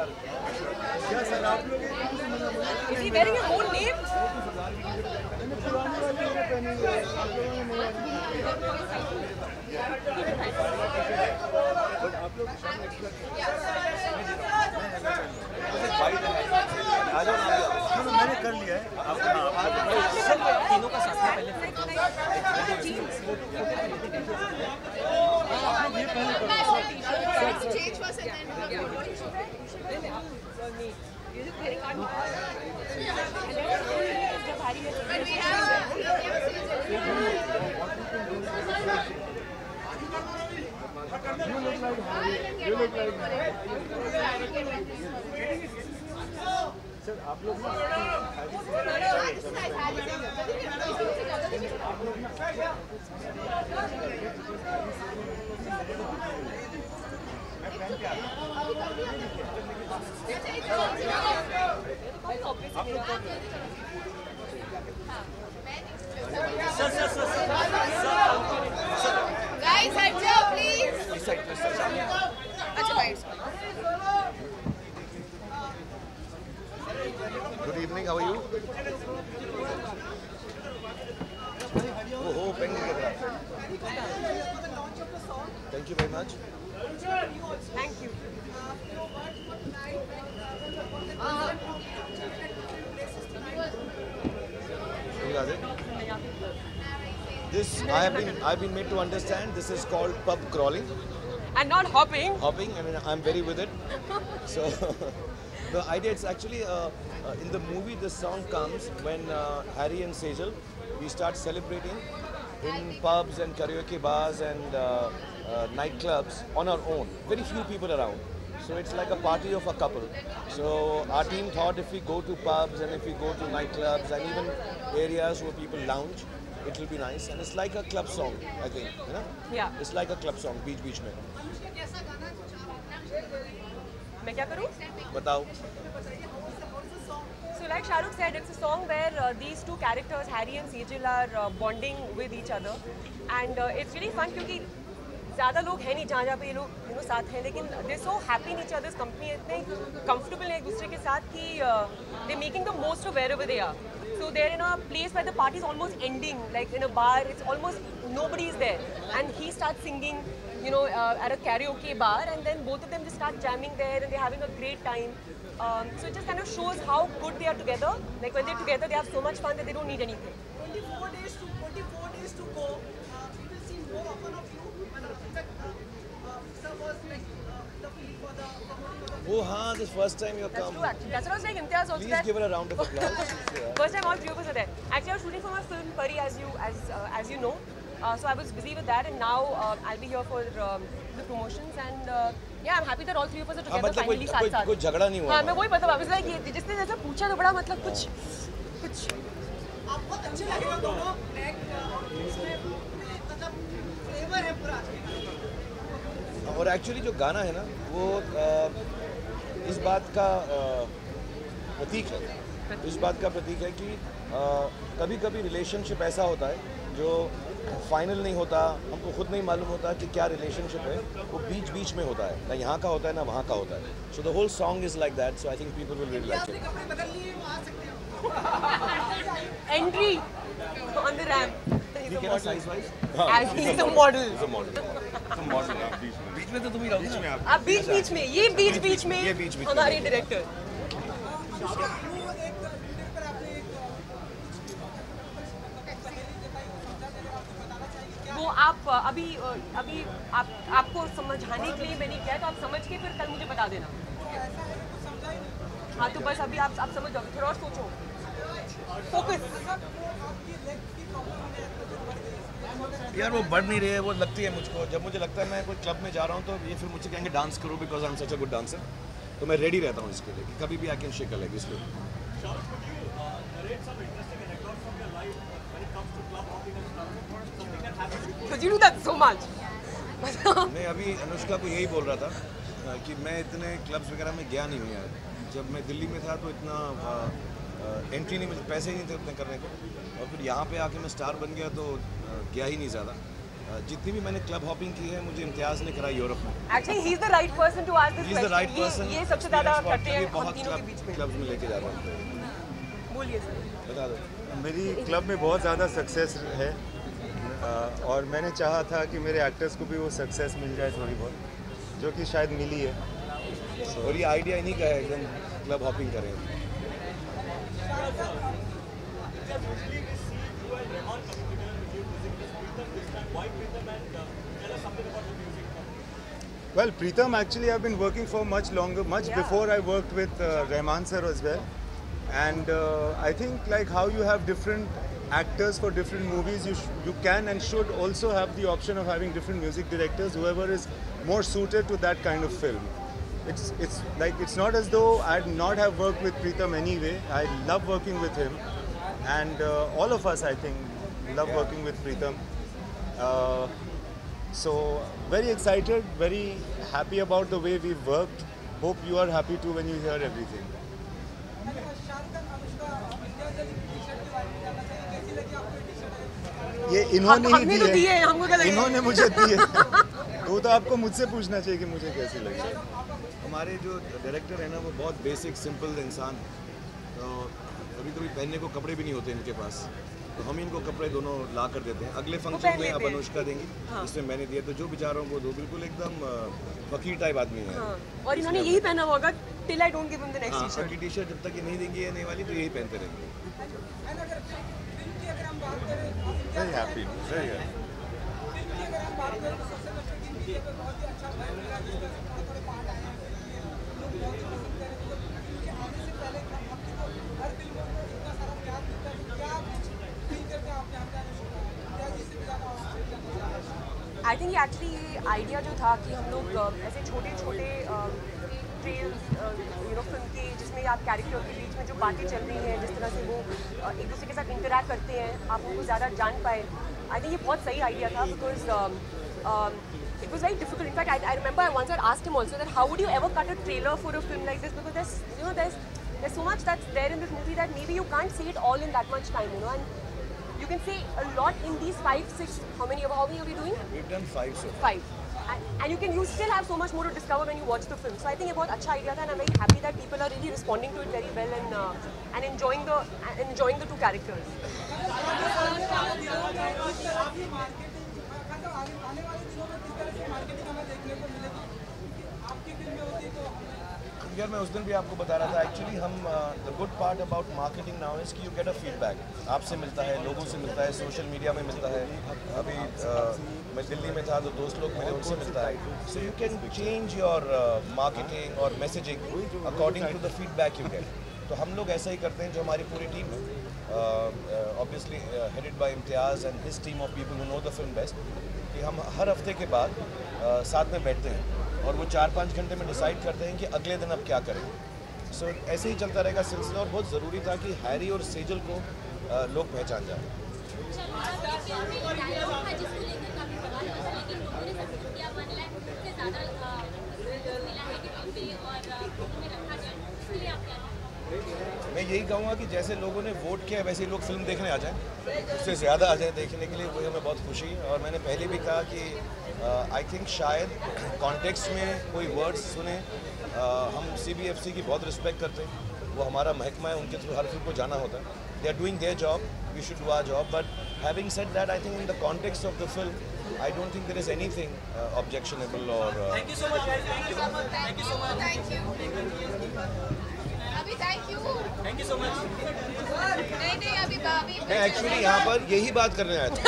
क्या सर आप लोग Is he wearing your whole name? पुरानी वाली मैंने पहनी है आप लोगों ने नहीं बट आप लोग मैंने कर लिया है तीनों का साथ में पहले सर आप लोग Guys, hट जाओ please. अच्छा भाई. Good evening, how are you? Oh, pen Thank you very much. Thank you. This I've been made to understand this is called pub crawling. And not hopping. Hopping, I mean I'm very with it. So the idea is actually in the movie this song comes when Harry and Sejal we start celebrating in pubs and karaoke bars and nightclubs on our own. Very few people around. So it's like a party of a couple. So our team thought if we go to pubs and if we go to nightclubs and even areas where people lounge, it will be nice. And it's like a club song, I think, you know? Yeah. It's like a club song, beach mein. मैं क्या करूँ? Batao. So like Shahrukh said, it's a song where these two characters, Harry and Sejal, are bonding with each other, and it's really fun क्योंकि ज़्यादा लोग हैं नहीं जहाँ पे ये लोग साथ हैं, लेकिन they're so happy in each other's company, इतने comfortable हैं एक दूसरे के साथ कि they're making the most of wherever they are. So they're in a place where the party is almost ending, like in a bar, it's almost nobody is there, and he starts singing, at a karaoke bar, and then both of them just start jamming there, and they're having a great time. So it just kind of shows how good they are together. Like when they're together, they have so much fun that they don't need anything. 24 days to go. We will see more often of you. In fact, sir was like the feeling for the Oh, haan, this first time you That's come. true, actually. That's what I was saying. Imtiaz also. Please give her a round of applause. First time all three of us are there. Actually, I was shooting for my film Pari, as you know. So I was busy with that, and now I'll be here for the promotions, and yeah, I'm happy that all three of us are together finally साथ-साथ. कोई झगड़ा नहीं हुआ. हाँ, मैं वही पता वापस लाइक ये जिसने जैसा पूछा तो बड़ा मतलब कुछ. आप बहुत अच्छे लगे हो दोनों. इसमें मतलब फ्लेवर है पूरा. और एक्चुअली जो गाना है ना वो इस बात का प्रतीक है. इस बात का प्रतीक है कि कभी कभी रिलेशनशिप ऐसा होता है जो फाइनल नहीं होता, हमको खुद नहीं मालूम होता कि क्या रिलेशनशिप है, वो बीच बीच में होता है, ना यहाँ का होता है ना वहाँ का होता है. So the whole song is like that, so I think people will really like it. कपड़े बदल लिए वो आ सकते हो. Entry on the ramp. ठीक है ना size wise? As he's a model. Is a model. तुम मॉडल आप बीच में तो तुम ही रहोगे ना. आप बीच में ये बीच में हमारे डायरेक्टर. वो आप अभी आपको समझाने के लिए मैंने किया है, तो आप समझ के फिर कल मुझे बता देना. हाँ तो बस अभी आप समझ जाओगे, थोड़ा और सोचो. फोकस. यार वो बढ़ नहीं रही है, वो लगती है मुझको. जब मुझे लगता है मैं कोई क्लब में जा रहा हूँ तो ये फिर मुझसे कहेंगे डांस करो because I am such a good dancer, तो मैं रेडी रहता हूँ इसके लिए कि कभी भी I can shake a leg. इसलिए Because you do that so much. मैं अभी अनुष्का को यही बोल रहा था कि मैं इतने क्लब्स वगैरह में गया नहीं हूँ यार. जब मैं दिल्ली में था तो इतना एंट्री नहीं, पैसे ही नहीं थे उतने करने को, और फिर यहाँ पे आके मैं स्टार बन गया तो गया ही नहीं ज़्यादा. जितनी भी मैंने क्लब हॉपिंग की है मुझे इम्तियाज़ ने कराई यूरोप में। Actually, he's the right person to ask this He is the question. right person. ये सबसे ज़्यादा करते हैं हम बहुत तीनों के बीच में। क्लब्स में लेके जा रहा हूँ। बोलिए सर। बता दो। मेरी क्लब में बहुत ज़्यादा सक्सेस है और मैंने चाहा था कि मेरे एक्टर्स को भी वो सक्सेस मिल जाए थोड़ी बहुत, जो कि शायद मिली है। और ये आइडिया इन्हीं का है एकदम क्लब हॉपिंग करें। Well, Pritam, actually I've been working for much longer, much before I worked with Rahman sir as well. And I think like how you have different actors for different movies, you can and should also have the option of having different music directors, whoever is more suited to that kind of film. It's not as though I'd not have worked with Pritam anyway. I love working with him, and all of us I think love working with Pritam. So very excited, very happy about the way we've worked. Hope you are happy too when you hear everything. ये इन्होंने ही हमने तो दी है, हमको क्या लगेगा? इन्होंने मुझे दी है। तो आपको मुझसे पूछना चाहिए कि मुझे कैसी लगी। हमारे जो डायरेक्टर है ना वो बहुत बेसिक सिंपल इंसान, तो कभी कभी पहनने को कपड़े भी नहीं होते इनके पास, तो हम इनको कपड़े दोनों ला कर देते हैं। अगले फंक्शन में अब अनुष्का देंगी, इसमें मैंने दिया, तो जो बेचारों को दो, बिल्कुल एकदम फकीर टाइप आदमी है। और इन्होंने यही पहना होगा till I don't give him the next t-shirt. फकीर टी-शर्ट जब तक ये नहीं देंगी ये नई वाली, तो यही पहनते रहेंगे। Very happy, very happy. I think actually ये आइडिया जो था कि हम लोग ऐसे छोटे छोटे ट्रेल्स फिल्म के जिसमें आप कैरेक्टर के बीच में जो बातें चल रही हैं, जिस तरह से वो एक दूसरे के साथ इंटरेक्ट करते हैं, आप उनको ज़्यादा जान पाए। आई थिंक ये बहुत सही आइडिया था, because it was very difficult. In fact, I remember I once had asked him also that how would you ever cut a trailer for a film like this, because there's so much that's there in this movie that maybe you can't say it all in that much time, and you can say a lot in these 5-6. How many are we doing? We've done 5 so far. 5. And you still have so much more to discover when you watch the film. So I think ये बहुत अच्छा idea था, and I'm very happy that people are really responding to it very well and enjoying the two characters. यार मैं उस दिन भी आपको बता रहा था, एक्चुअली हम the good part about marketing now is कि यू गेट अ फीडबैक, आपसे मिलता है, लोगों से मिलता है, सोशल मीडिया में मिलता है। अभी मैं दिल्ली में था तो दोस्त लोग मेरे, उनसे मिलता है। So you can change your marketing और messaging according to the feedback you get. तो हम लोग ऐसा ही करते हैं, जो हमारी पूरी टीम है, obviously headed by Imtiaz and his team of people who know the film best, कि हम हर हफ्ते के बाद साथ में बैठते हैं और वो 4-5 घंटे में डिसाइड करते हैं कि अगले दिन अब क्या करें। सो ऐसे ही चलता रहेगा सिलसिला, और बहुत ज़रूरी था कि हैरी और सेजल को लोग पहचान जाए। मैं यही कहूँगा कि जैसे लोगों ने वोट किया वैसे ही लोग फिल्म देखने आ जाएं, उससे ज़्यादा आ जाएं देखने के लिए, वही हमें बहुत खुशी है। और मैंने पहले भी कहा कि आई थिंक शायद कॉन्टेक्स्ट में कोई वर्ड्स सुने, हम CBFC की बहुत रिस्पेक्ट करते हैं, वो हमारा महकमा है, उनके थ्रू हर फिल्म को जाना होता है। They are doing their job, we should do our job, but having said that I think in the context of the film I don't think there is anything objectionable और Thank you so much, guys. Thank you so much. Thank you so much. Thank you. अभी thank you. Thank you so much. नहीं अभी मैं actually यहाँ पर यही बात करने आया था।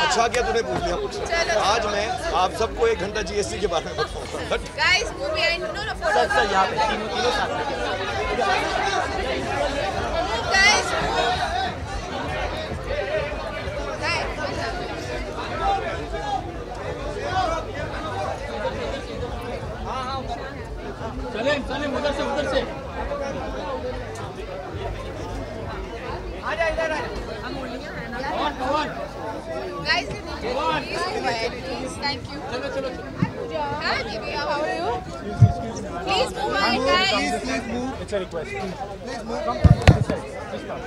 अच्छा क्या तूने पूछ लिया मुझसे। आज मैं आप सबको 1 घंटा GST के बारे में बताऊँगा। Guys, move behind. No, follow. Sir यहाँ पे तीनों साथ में। Move, guys. चलें उधर से Guys, please move ahead, please. Thank you. Hi, Devi. How are you? Please move ahead, guys. Please move. It's a request. Please move. Come this side. Please come.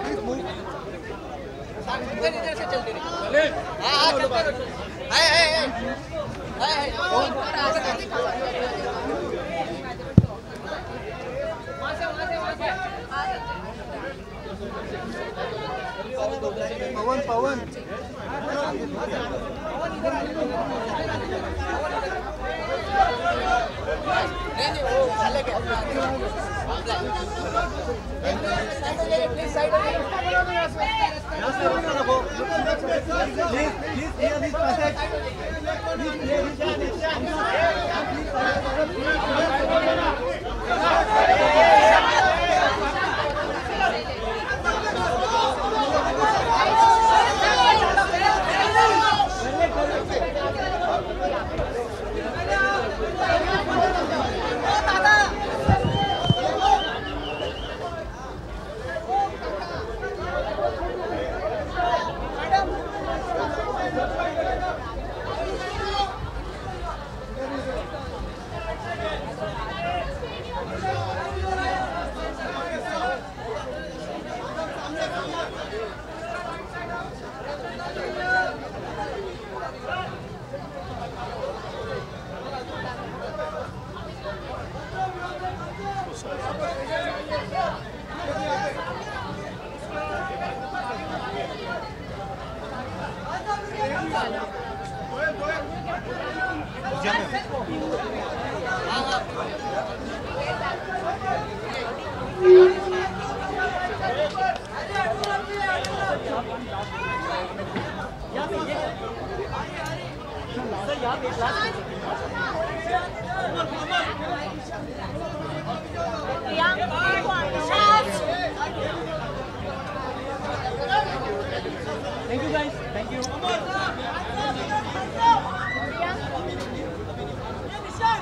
Please move. इधर से चलते रहे। हाँ चलते रहो। पवन नहीं वो चले गए। प्लीज साइड हो Thank you guys. Thank you. Nishan!